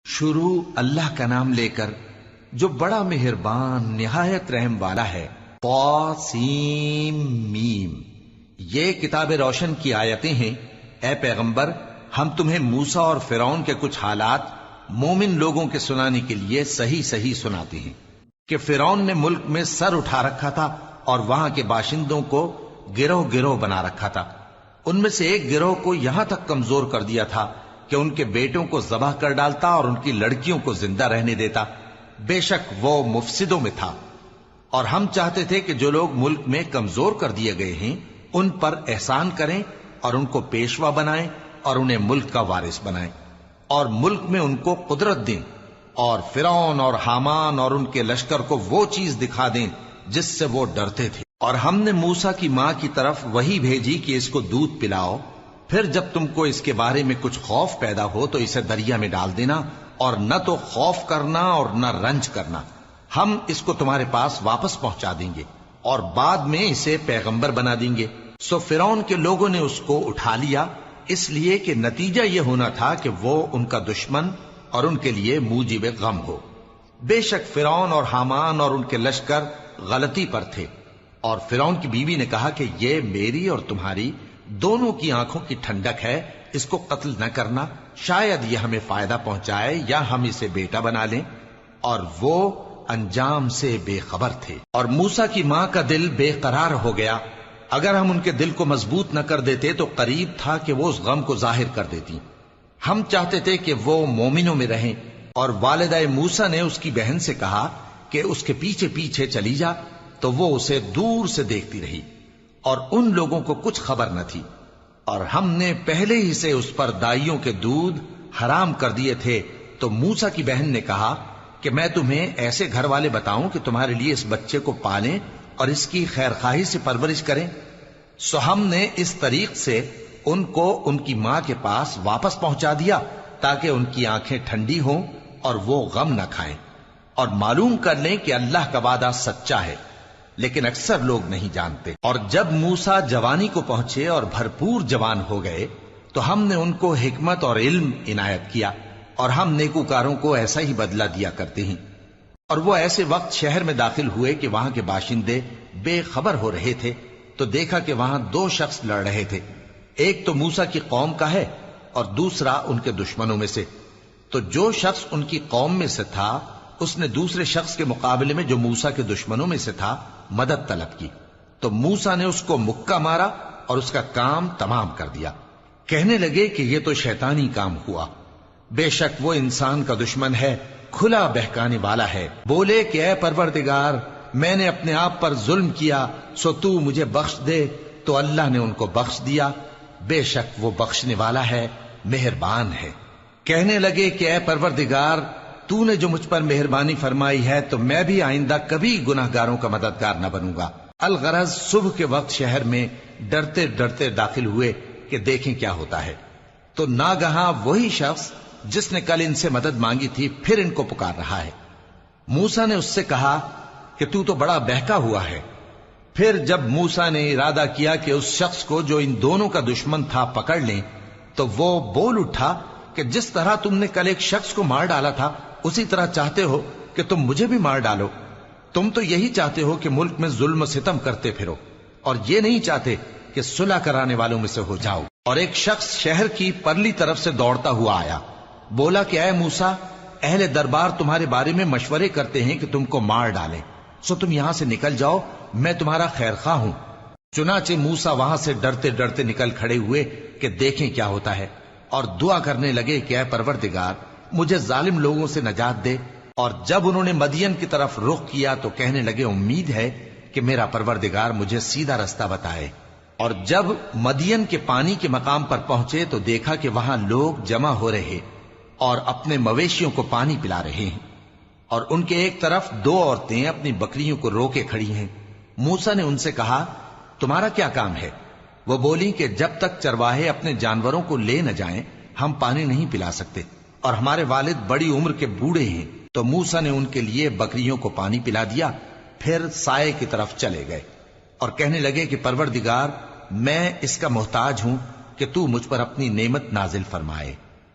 شروع اللہ کا نام لے کر جو بڑا مہربان نہایت رحم والا ہے۔ طاسیم میم، یہ کتاب روشن کی آیتیں ہیں۔ اے پیغمبر، ہم تمہیں موسیٰ اور فرعون کے کچھ حالات مومن لوگوں کے سنانے کے لیے صحیح صحیح سناتے ہیں کہ فرعون نے ملک میں سر اٹھا رکھا تھا اور وہاں کے باشندوں کو گروہ گروہ بنا رکھا تھا۔ ان میں سے ایک گروہ کو یہاں تک کمزور کر دیا تھا کہ ان کے بیٹوں کو ذبح کر ڈالتا اور ان کی لڑکیوں کو زندہ رہنے دیتا۔ بے شک وہ مفسدوں میں تھا، اور ہم چاہتے تھے کہ جو لوگ ملک میں کمزور کر دیے گئے ہیں ان پر احسان کریں اور ان کو پیشوا بنائیں اور انہیں ملک کا وارث بنائیں، اور ملک میں ان کو قدرت دیں، اور فرعون اور حامان اور ان کے لشکر کو وہ چیز دکھا دیں جس سے وہ ڈرتے تھے۔ اور ہم نے موسیٰ کی ماں کی طرف وحی بھیجی کہ اس کو دودھ پلاؤ، پھر جب تم کو اس کے بارے میں کچھ خوف پیدا ہو تو اسے دریا میں ڈال دینا، اور نہ تو خوف کرنا اور نہ رنج کرنا، ہم اس کو تمہارے پاس واپس پہنچا دیں گے اور بعد میں اسے پیغمبر بنا دیں گے۔ سو فرعون کے لوگوں نے اس کو اٹھا لیا، اس لیے کہ نتیجہ یہ ہونا تھا کہ وہ ان کا دشمن اور ان کے لیے موجب غم ہو۔ بے شک فرعون اور حامان اور ان کے لشکر غلطی پر تھے، اور فرعون کی بیوی نے کہا کہ یہ میری اور تمہاری دونوں کی آنکھوں کی ٹھنڈک ہے، اس کو قتل نہ کرنا، شاید یہ ہمیں فائدہ پہنچائے یا ہم اسے بیٹا بنا لیں۔ اور وہ انجام سے بے خبر تھے۔ اور موسیٰ کی ماں کا دل بے قرار ہو گیا، اگر ہم ان کے دل کو مضبوط نہ کر دیتے تو قریب تھا کہ وہ اس غم کو ظاہر کر دیتی۔ ہم چاہتے تھے کہ وہ مومنوں میں رہیں، اور والدہ موسیٰ نے اس کی بہن سے کہا کہ اس کے پیچھے پیچھے چلی جا، تو وہ اسے دور سے دیکھتی رہی، اور ان لوگوں کو کچھ خبر نہ تھی۔ اور ہم نے پہلے ہی سے اس پر دائیوں کے دودھ حرام کر دیے تھے۔ تو موسیٰ کی بہن نے کہا کہ میں تمہیں ایسے گھر والے بتاؤں کہ تمہارے لیے اس بچے کو پالیں اور اس کی خیر خواہی سے پرورش کریں۔ سو ہم نے اس طریق سے ان کو ان کی ماں کے پاس واپس پہنچا دیا تاکہ ان کی آنکھیں ٹھنڈی ہوں اور وہ غم نہ کھائیں، اور معلوم کر لیں کہ اللہ کا وعدہ سچا ہے، لیکن اکثر لوگ نہیں جانتے۔ اور جب موسیٰ جوانی کو پہنچے اور بھرپور جوان ہو گئے تو ہم نے ان کو حکمت اور علم عنایت کیا، اور ہم نیکوکاروں کو ایسا ہی بدلہ دیا کرتے ہیں۔ اور وہ ایسے وقت شہر میں داخل ہوئے کہ وہاں کے باشندے بے خبر ہو رہے تھے، تو دیکھا کہ وہاں دو شخص لڑ رہے تھے، ایک تو موسیٰ کی قوم کا ہے اور دوسرا ان کے دشمنوں میں سے۔ تو جو شخص ان کی قوم میں سے تھا اس نے دوسرے شخص کے مقابلے میں جو موسیٰ کے دشمنوں میں سے تھا مدد طلب کی، تو موسیٰ نے اس کو مکہ مارا اور اس کا کام تمام کر دیا۔ کہنے لگے کہ یہ تو شیطانی کام ہوا، بے شک وہ انسان کا دشمن ہے، کھلا بہکانے والا ہے۔ بولے کہ اے پروردگار، میں نے اپنے آپ پر ظلم کیا، سو تو مجھے بخش دے، تو اللہ نے ان کو بخش دیا، بے شک وہ بخشنے والا ہے، مہربان ہے۔ کہنے لگے کہ اے پروردگار، تو نے جو مجھ پر مہربانی فرمائی ہے تو میں بھی آئندہ کبھی گناہ گاروں کا مددگار نہ بنوں گا۔ الغرض صبح کے وقت شہر میں ڈرتے ڈرتے داخل ہوئے کہ دیکھیں کیا ہوتا ہے، تو ناگہاں وہی شخص جس نے کل ان سے مدد مانگی تھی پھر ان کو پکار رہا ہے۔ موسیٰ نے اس سے کہا کہ تو بڑا بہکا ہوا ہے۔ پھر جب موسیٰ نے ارادہ کیا کہ اس شخص کو جو ان دونوں کا دشمن تھا پکڑ لیں، تو وہ بول اٹھا کہ جس طرح تم نے کل ایک شخص کو مار ڈالا تھا اسی طرح چاہتے ہو کہ تم مجھے بھی مار ڈالو۔ تم تو یہی چاہتے ہو کہ ملک میں ظلم و ستم کرتے پھرو، اور یہ نہیں چاہتے کہ صلح کرانے والوں میں سے ہو جاؤ۔ اور ایک شخص شہر کی پرلی طرف سے دوڑتا ہوا آیا، بولا کہ اے موسیٰ، اہل دربار تمہارے بارے میں مشورے کرتے ہیں کہ تم کو مار ڈالیں، سو تم یہاں سے نکل جاؤ، میں تمہارا خیر خواہ ہوں۔ چنانچہ موسیٰ وہاں سے ڈرتے ڈرتے نکل کھڑے ہوئے کہ دیکھیں کیا ہوتا ہے، اور دعا کرنے لگے کہ اے پروردگار، مجھے ظالم لوگوں سے نجات دے۔ اور جب انہوں نے مدین کی طرف رخ کیا تو کہنے لگے امید ہے کہ میرا پروردگار مجھے سیدھا رستہ بتائے۔ اور جب مدین کے پانی کے مقام پر پہنچے تو دیکھا کہ وہاں لوگ جمع ہو رہے اور اپنے مویشیوں کو پانی پلا رہے ہیں، اور ان کے ایک طرف دو عورتیں اپنی بکریوں کو روکے کھڑی ہیں۔ موسیٰ نے ان سے کہا تمہارا کیا کام ہے؟ وہ بولی کہ جب تک چرواہے اپنے جانوروں کو لے نہ جائیں ہم پانی نہیں پلا سکتے، اور ہمارے والد بڑی عمر کے بوڑھے ہیں۔ تو موسیٰ نے ان کے لیے بکریوں کو پانی پلا دیا، پھر سائے کی طرف چلے گئے اور کہنے لگے کہ پروردگار، میں اس کا محتاج ہوں کہ تو مجھ پر اپنی نعمت نازل فرمائے۔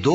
2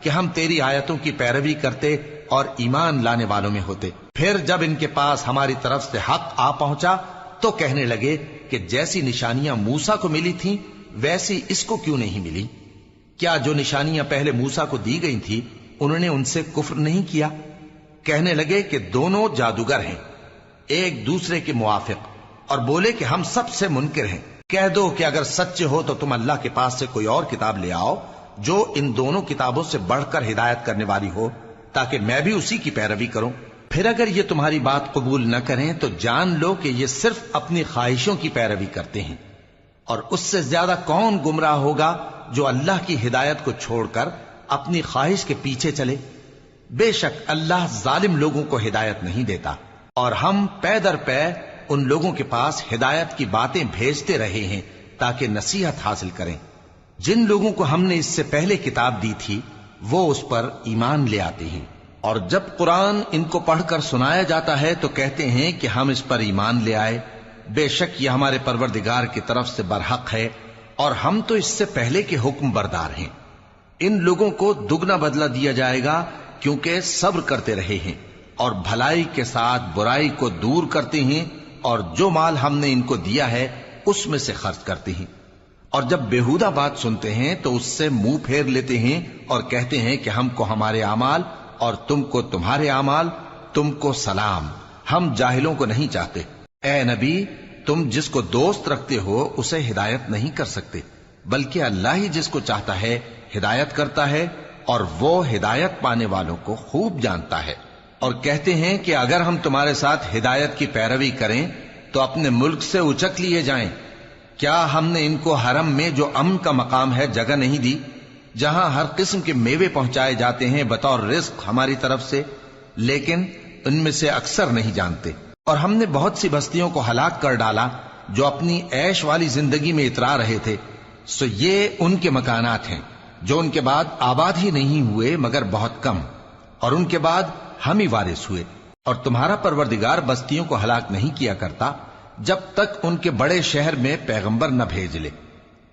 کہ ہم تیری آیتوں کی پیروی کرتے اور ایمان لانے والوں میں ہوتے۔ پھر جب ان کے پاس ہماری طرف سے حق آ پہنچا تو کہنے لگے کہ جیسی نشانیاں موسیٰ کو ملی تھیں ویسی اس کو کیوں نہیں ملی؟ کیا جو نشانیاں پہلے موسیٰ کو دی گئی تھی انہوں نے ان سے کفر نہیں کیا؟ کہنے لگے کہ دونوں جادوگر ہیں، ایک دوسرے کے موافق، اور بولے کہ ہم سب سے منکر ہیں۔ کہہ دو کہ اگر سچے ہو تو تم اللہ کے پاس سے کوئی اور کتاب لے آؤ جو ان دونوں کتابوں سے بڑھ کر ہدایت کرنے والی ہو، تاکہ میں بھی اسی کی پیروی کروں۔ پھر اگر یہ تمہاری بات قبول نہ کریں تو جان لو کہ یہ صرف اپنی خواہشوں کی پیروی کرتے ہیں، اور اس سے زیادہ کون گمراہ ہوگا جو اللہ کی ہدایت کو چھوڑ کر اپنی خواہش کے پیچھے چلے۔ بے شک اللہ ظالم لوگوں کو ہدایت نہیں دیتا، اور ہم پے در پے ان لوگوں کے پاس ہدایت کی باتیں بھیجتے رہے ہیں تاکہ نصیحت حاصل کریں۔ جن لوگوں کو ہم نے اس سے پہلے کتاب دی تھی وہ اس پر ایمان لے آتے ہیں، اور جب قرآن ان کو پڑھ کر سنایا جاتا ہے تو کہتے ہیں کہ ہم اس پر ایمان لے آئے۔ بے شک یہ ہمارے پروردگار کی طرف سے برحق ہے، اور ہم تو اس سے پہلے کے حکم بردار ہیں۔ ان لوگوں کو دگنا بدلہ دیا جائے گا کیونکہ صبر کرتے رہے ہیں اور بھلائی کے ساتھ برائی کو دور کرتے ہیں، اور جو مال ہم نے ان کو دیا ہے اس میں سے خرچ کرتے ہیں، اور جب بےہودہ بات سنتے ہیں تو اس سے منہ پھیر لیتے ہیں اور کہتے ہیں کہ ہم کو ہمارے اعمال اور تم کو تمہارے اعمال، تم کو سلام، ہم جاہلوں کو نہیں چاہتے۔ اے نبی، تم جس کو دوست رکھتے ہو اسے ہدایت نہیں کر سکتے، بلکہ اللہ ہی جس کو چاہتا ہے ہدایت کرتا ہے، اور وہ ہدایت پانے والوں کو خوب جانتا ہے۔ اور کہتے ہیں کہ اگر ہم تمہارے ساتھ ہدایت کی پیروی کریں تو اپنے ملک سے اچک لیے جائیں۔ کیا ہم نے ان کو حرم میں جو امن کا مقام ہے جگہ نہیں دی، جہاں ہر قسم کے میوے پہنچائے جاتے ہیں بطور رزق ہماری طرف سے؟ لیکن ان میں سے اکثر نہیں جانتے۔ اور ہم نے بہت سی بستیوں کو ہلاک کر ڈالا جو اپنی عیش والی زندگی میں اترا رہے تھے، سو یہ ان کے مکانات ہیں جو ان کے بعد آباد ہی نہیں ہوئے مگر بہت کم، اور ان کے بعد ہم ہی وارث ہوئے۔ اور تمہارا پروردگار بستیوں کو ہلاک نہیں کیا کرتا جب تک ان کے بڑے شہر میں پیغمبر نہ بھیج لے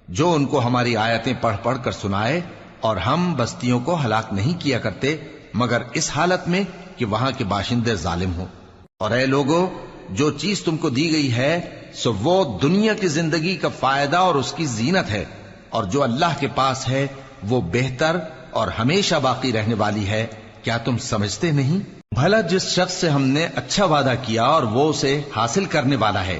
جو ان کو ہماری آیتیں پڑھ پڑھ کر سنائے، اور ہم بستیوں کو ہلاک نہیں کیا کرتے مگر اس حالت میں کہ وہاں کے باشندے ظالم ہوں۔ اور اے لوگو، جو چیز تم کو دی گئی ہے سو وہ دنیا کی زندگی کا فائدہ اور اس کی زینت ہے، اور جو اللہ کے پاس ہے وہ بہتر اور ہمیشہ باقی رہنے والی ہے۔ کیا تم سمجھتے نہیں؟ بھلا جس شخص سے ہم نے اچھا وعدہ کیا اور وہ اسے حاصل کرنے والا ہے،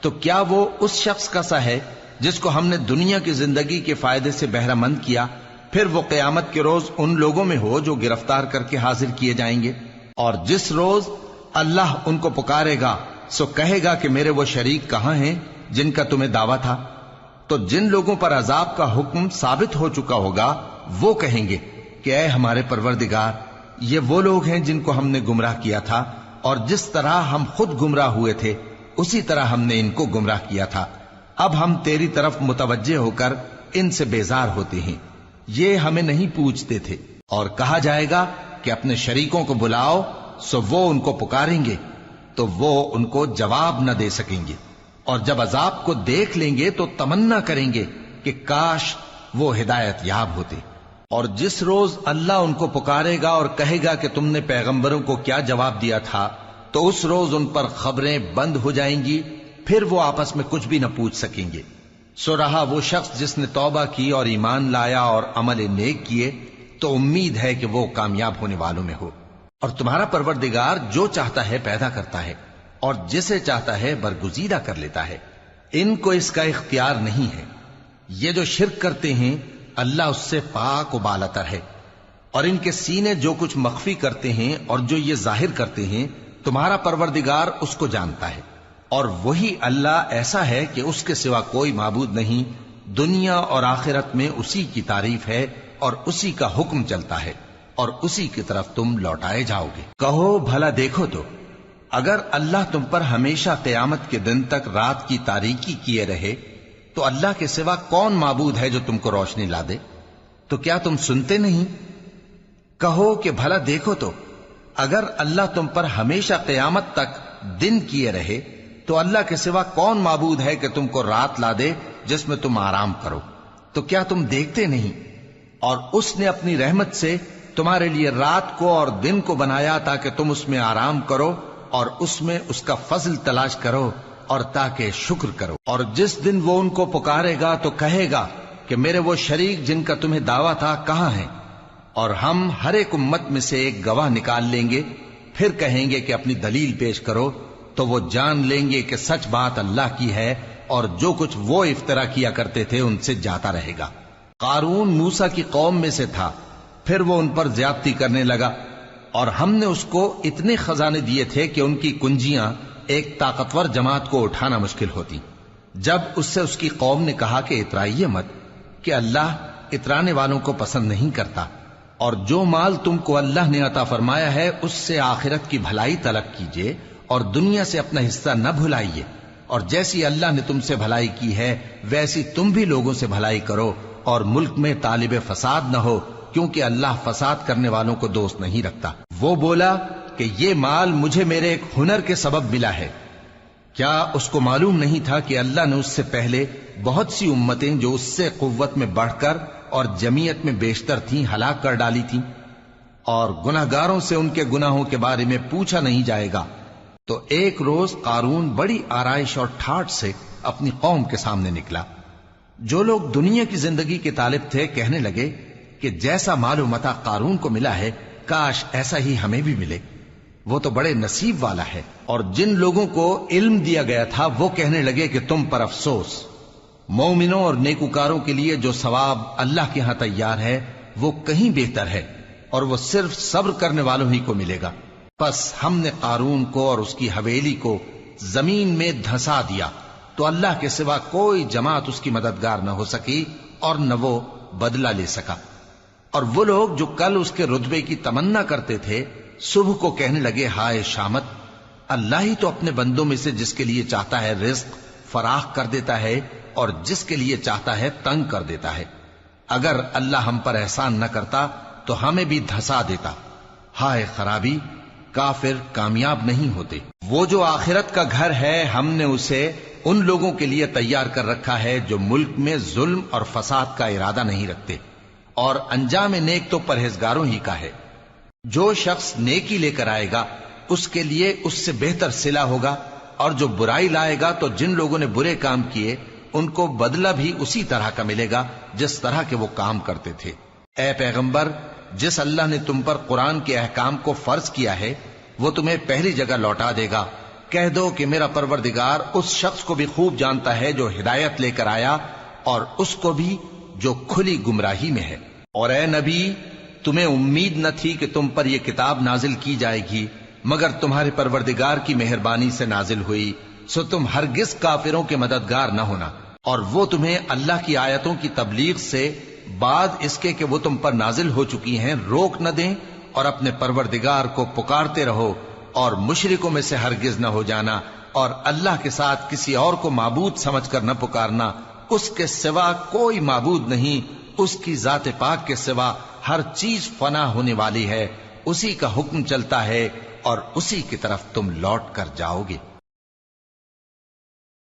تو کیا وہ اس شخص کا سا ہے جس کو ہم نے دنیا کی زندگی کے فائدے سے بہرہ مند کیا، پھر وہ قیامت کے روز ان لوگوں میں ہو جو گرفتار کر کے حاضر کیے جائیں گے؟ اور جس روز اللہ ان کو پکارے گا سو کہے گا کہ میرے وہ شریک کہاں ہیں جن کا تمہیں دعویٰ تھا؟ تو جن لوگوں پر عذاب کا حکم ثابت ہو چکا ہوگا وہ کہیں گے کہ اے ہمارے پروردگار، یہ وہ لوگ ہیں جن کو ہم نے گمراہ کیا تھا، اور جس طرح ہم خود گمراہ ہوئے تھے اسی طرح ہم نے ان کو گمراہ کیا تھا۔ اب ہم تیری طرف متوجہ ہو کر ان سے بیزار ہوتے ہیں، یہ ہمیں نہیں پوچھتے تھے۔ اور کہا جائے گا کہ اپنے شریکوں کو بلاؤ، سو وہ ان کو پکاریں گے تو وہ ان کو جواب نہ دے سکیں گے، اور جب عذاب کو دیکھ لیں گے تو تمنا کریں گے کہ کاش وہ ہدایت یاب ہوتے۔ اور جس روز اللہ ان کو پکارے گا اور کہے گا کہ تم نے پیغمبروں کو کیا جواب دیا تھا، تو اس روز ان پر خبریں بند ہو جائیں گی، پھر وہ آپس میں کچھ بھی نہ پوچھ سکیں گے۔ سو رہا وہ شخص جس نے توبہ کی اور ایمان لایا اور عمل نیک کیے تو امید ہے کہ وہ کامیاب ہونے والوں میں ہو۔ اور تمہارا پروردگار جو چاہتا ہے پیدا کرتا ہے، اور جسے چاہتا ہے برگزیدہ کر لیتا ہے، ان کو اس کا اختیار نہیں ہے۔ یہ جو شرک کرتے ہیں اللہ اس سے پاک و بالاتر ہے، اور ان کے سینے جو کچھ مخفی کرتے ہیں اور جو یہ ظاہر کرتے ہیں تمہارا پروردگار اس کو جانتا ہے۔ اور وہی اللہ ایسا ہے کہ اس کے سوا کوئی معبود نہیں، دنیا اور آخرت میں اسی کی تعریف ہے اور اسی کا حکم چلتا ہے، اور اسی کی طرف تم لوٹائے جاؤ گے۔ کہو بھلا دیکھو تو اگر اللہ تم پر ہمیشہ قیامت کے دن تک رات کی تاریکی کیے رہے تو اللہ کے سوا کون معبود ہے جو تم کو روشنی لا دے؟ تو کیا تم سنتے نہیں؟ کہو کہ بھلا دیکھو تو اگر اللہ تم پر ہمیشہ قیامت تک دن کیے رہے تو اللہ کے سوا کون معبود ہے کہ تم کو رات لا دے جس میں تم آرام کرو؟ تو کیا تم دیکھتے نہیں اور اس نے اپنی رحمت سے تمہارے لیے رات کو اور دن کو بنایا تاکہ تم اس میں آرام کرو اور اس میں اس کا فضل تلاش کرو اور تاکہ شکر کرو۔ اور جس دن وہ ان کو پکارے گا تو کہے گا کہ میرے وہ شریک جن کا تمہیں دعویٰ تھا کہاں ہیں؟ اور ہم ہر ایک امت میں سے ایک گواہ نکال لیں گے، پھر کہیں گے کہ اپنی دلیل پیش کرو، تو وہ جان لیں گے کہ سچ بات اللہ کی ہے اور جو کچھ وہ افترا کیا کرتے تھے ان سے جاتا رہے گا۔ قارون موسیٰ کی قوم میں سے تھا، پھر وہ ان پر زیادتی کرنے لگا، اور ہم نے اس کو اتنے خزانے دیے تھے کہ ان کی کنجیاں ایک طاقتور جماعت کو اٹھانا مشکل ہوتی۔ جب اس سے اس کی قوم نے کہا کہ اترائیے مت، کہ اللہ اترانے والوں کو پسند نہیں کرتا، اور جو مال تم کو اللہ نے عطا فرمایا ہے اس سے آخرت کی بھلائی طلب کیجیے اور دنیا سے اپنا حصہ نہ بھلائیے، اور جیسی اللہ نے تم سے بھلائی کی ہے ویسی تم بھی لوگوں سے بھلائی کرو، اور ملک میں طالب فساد نہ ہو، کیونکہ اللہ فساد کرنے والوں کو دوست نہیں رکھتا۔ وہ بولا کہ یہ مال مجھے میرے ایک ہنر کے سبب ملا ہے۔ کیا اس کو معلوم نہیں تھا کہ اللہ نے اس سے پہلے بہت سی امتیں جو اس سے قوت میں بڑھ کر اور جمعیت میں بیشتر تھیں ہلاک کر ڈالی تھیں، اور گناہگاروں سے ان کے گناہوں کے بارے میں پوچھا نہیں جائے گا؟ تو ایک روز قارون بڑی آرائش اور ٹھاٹھ سے اپنی قوم کے سامنے نکلا۔ جو لوگ دنیا کی زندگی کے طالب تھے کہنے لگے کہ جیسا مال و متاع قارون کو ملا ہے کاش ایسا ہی ہمیں بھی ملے، وہ تو بڑے نصیب والا ہے۔ اور جن لوگوں کو علم دیا گیا تھا وہ کہنے لگے کہ تم پر افسوس، مومنوں اور نیکوکاروں کے لیے جو ثواب اللہ کے ہاں تیار ہے وہ کہیں بہتر ہے، اور وہ صرف صبر کرنے والوں ہی کو ملے گا۔ پس ہم نے قارون کو اور اس کی حویلی کو زمین میں دھسا دیا، تو اللہ کے سوا کوئی جماعت اس کی مددگار نہ ہو سکی اور نہ وہ بدلہ لے سکا۔ اور وہ لوگ جو کل اس کے رتبے کی تمنا کرتے تھے صبح کو کہنے لگے ہائے شامت، اللہ ہی تو اپنے بندوں میں سے جس کے لیے چاہتا ہے رزق فراخ کر دیتا ہے اور جس کے لیے چاہتا ہے تنگ کر دیتا ہے۔ اگر اللہ ہم پر احسان نہ کرتا تو ہمیں بھی دھسا دیتا۔ ہائے خرابی، کافر کامیاب نہیں ہوتے۔ وہ جو آخرت کا گھر ہے ہم نے اسے ان لوگوں کے لیے تیار کر رکھا ہے جو ملک میں ظلم اور فساد کا ارادہ نہیں رکھتے، اور انجام نیک تو پرہیزگاروں ہی کا ہے۔ جو شخص نیکی لے کر آئے گا اس کے لیے اس سے بہتر صلہ ہوگا، اور جو برائی لائے گا تو جن لوگوں نے برے کام کیے ان کو بدلہ بھی اسی طرح کا ملے گا جس طرح کے وہ کام کرتے تھے۔ اے پیغمبر، جس اللہ نے تم پر قرآن کے احکام کو فرض کیا ہے وہ تمہیں پہلی جگہ لوٹا دے گا۔ کہہ دو کہ میرا پروردگار اس شخص کو بھی خوب جانتا ہے جو ہدایت لے کر آیا اور اس کو بھی جو کھلی گمراہی میں ہے۔ اور اے نبی، تمہیں امید نہ تھی کہ تم پر یہ کتاب نازل کی جائے گی مگر تمہارے پروردگار کی مہربانی سے نازل ہوئی، سو تم ہرگز کافروں کے مددگار نہ ہونا، اور وہ تمہیں اللہ کی آیتوں کی تبلیغ سے بعد اس کے کہ وہ تم پر نازل ہو چکی ہیں روک نہ دیں، اور اپنے پروردگار کو پکارتے رہو اور مشرکوں میں سے ہرگز نہ ہو جانا، اور اللہ کے ساتھ کسی اور کو معبود سمجھ کر نہ پکارنا، اس کے سوا کوئی معبود نہیں، اس کی ذات پاک کے سوا ہر چیز فنا ہونے والی ہے، اسی کا حکم چلتا ہے اور اسی کی طرف تم لوٹ کر جاؤ گے۔